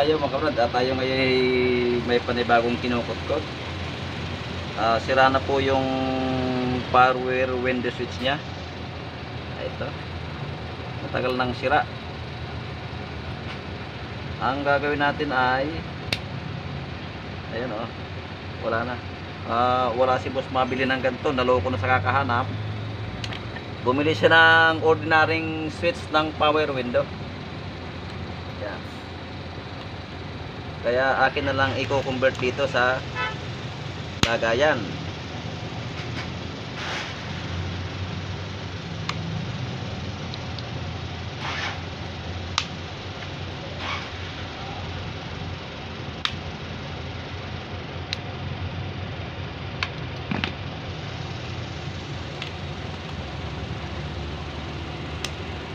Yung mga kabrad, tayo ngayon may panibagong kinukutkot. Sira na po yung power window switch nya. Ito, matagal nang sira. Ang gagawin natin ay ayun, wala na. Wala si boss mabili ng ganito, naloko na sa kakahanap. Bumili siya ng ordinaryong switch ng power window. Yan. Kaya akin na lang i-convert dito sa lagayan.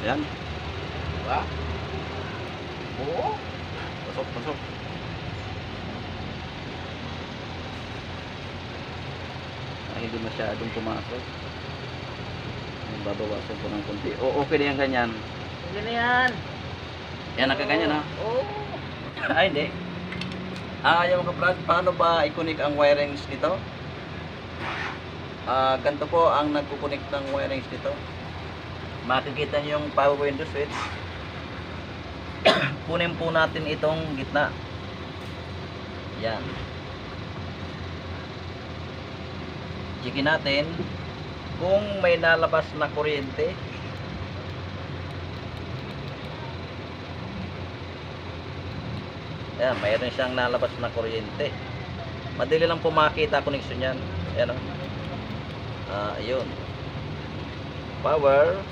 Ayan. Diba? Oo. Pasok. Hindi masyadong pumasok. Babawasan ko ng konti. Okay na yan ganyan. Okay na yan. Yan, nakaganyan ha? Oo. Ay, hindi. Yung mga brad, paano ba i-connect ang wirings dito? Ganito po ang nagkukunik ng wirings dito. Makikita nyo yung power window switch. Kunin po natin itong gitna. Yan. Checkin natin kung may nalabas na kuryente. Ayan, mayroon siyang nalabas na kuryente. Madali lang po makita connection yan. Ayan, ayun. Power.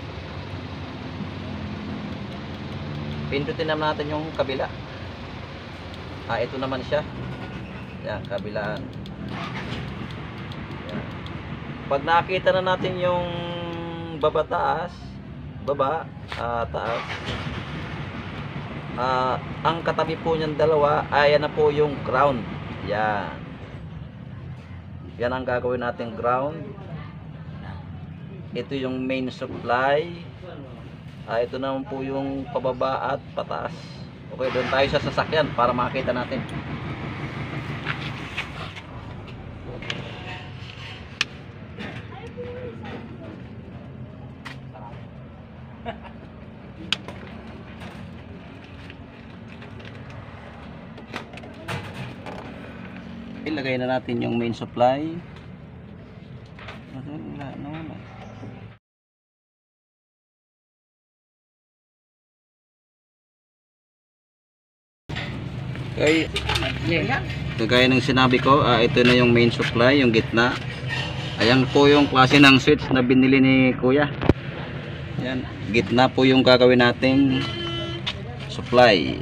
Pindutin naman natin yung kabila. Ito naman siya. Ayan, kabilaan. Ayan. Pag nakita na natin yung baba, taas, ang katabi po niyang dalawa, ayan na po yung ground. Yan. Yan ang gagawin natin ground. Ito yung main supply. Ito naman po yung pababa at pataas. Okay, doon tayo sa sasakyan para makita natin. Ilagay na natin yung main supply. Okay. Kagaya ng sinabi ko, ito na yung main supply, yung gitna. Ayan po yung klase ng switch na binili ni Kuya. Ayan, gitna po yung gagawin nating supply.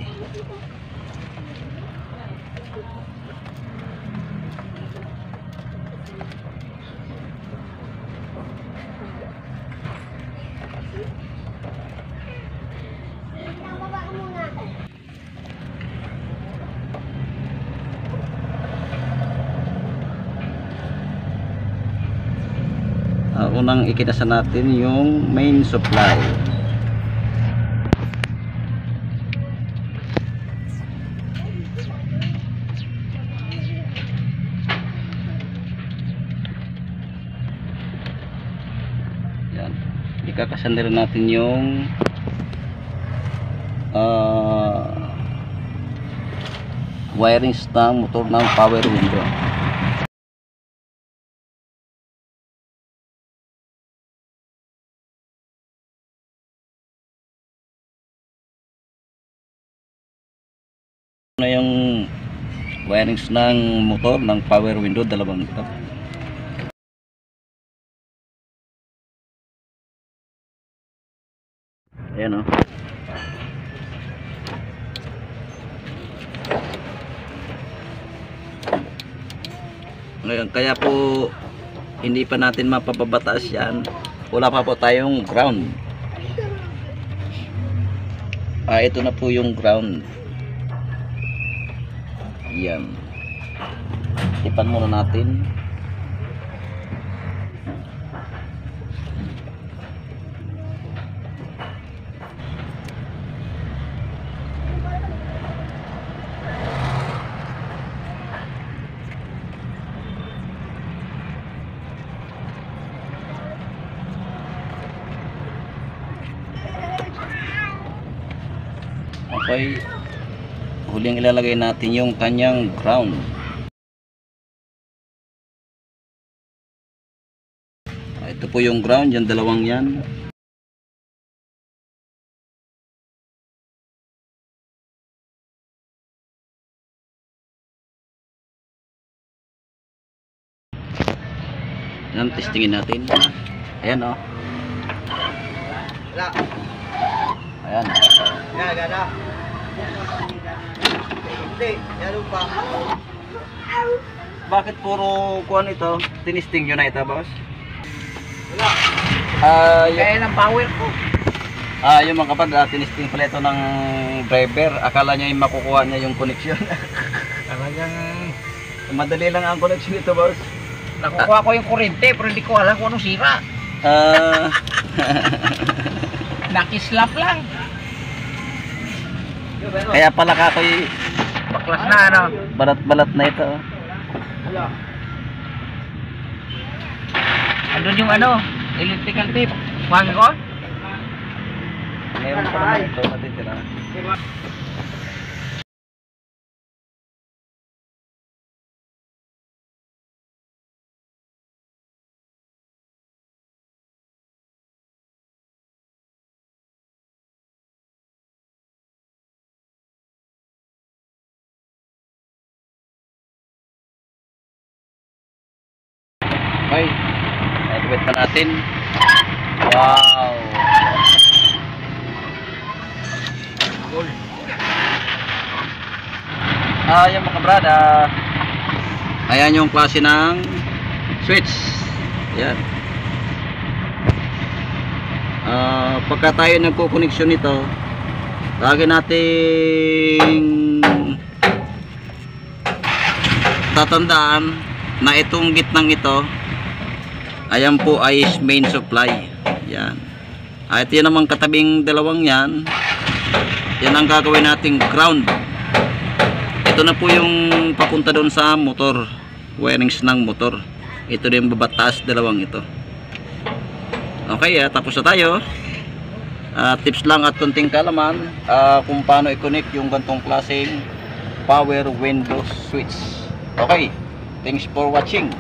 Unang ikinasa natin yung main supply. Yan. Ikakasan rin natin yung wirings ng motor ng power window. Na yung wirings ng motor ng power window, dalawang ito. Ayan, ngayon, kaya po hindi pa natin mapapabataas yan. Wala pa po tayong ground. Ito na po yung ground. Yan. Tipan muna natin. Okay, huling ilalagay natin yung kanyang ground. Ito po yung ground, yung dalawang yan. Yan, testingin natin. Ayan o. Ayan. Bakit puro kuhan ito? Tinisting nyo na ito, boss? Kaya ng power ko. Yung mga kapag tinisting pala ito ng driver, akala niya yung makukuha niya yung connection. Talagang Madali lang ang connection nito, boss. nakukuha ko yung kurente pero hindi ko alam kung anong sira. Nakislap lang. Kaya pala kakoy Baklas na ano. balat-balat na ito. Andun yung ano, electrical tape. Kuhan ko? Meron pa naman ito natitira. Okay, i-wet pa natin. Wow! Cool. Yung mga brad, ayan yung klase ng switch. Ayan. Pagka tayo nagko-connection nito, lagi nating tatandaan na itong gitnang ito, ayan po ay main supply. Yan. Ito yun namang katabing dalawang yan. Yan ang gagawin nating ground. Ito na po yung papunta doon sa motor, wirings ng motor. Ito din yung babataas, dalawang ito. Okay, tapos na tayo. Tips lang at kunting kalaman kung paano i-connect yung gantong klaseng power window switch. Okay, thanks for watching.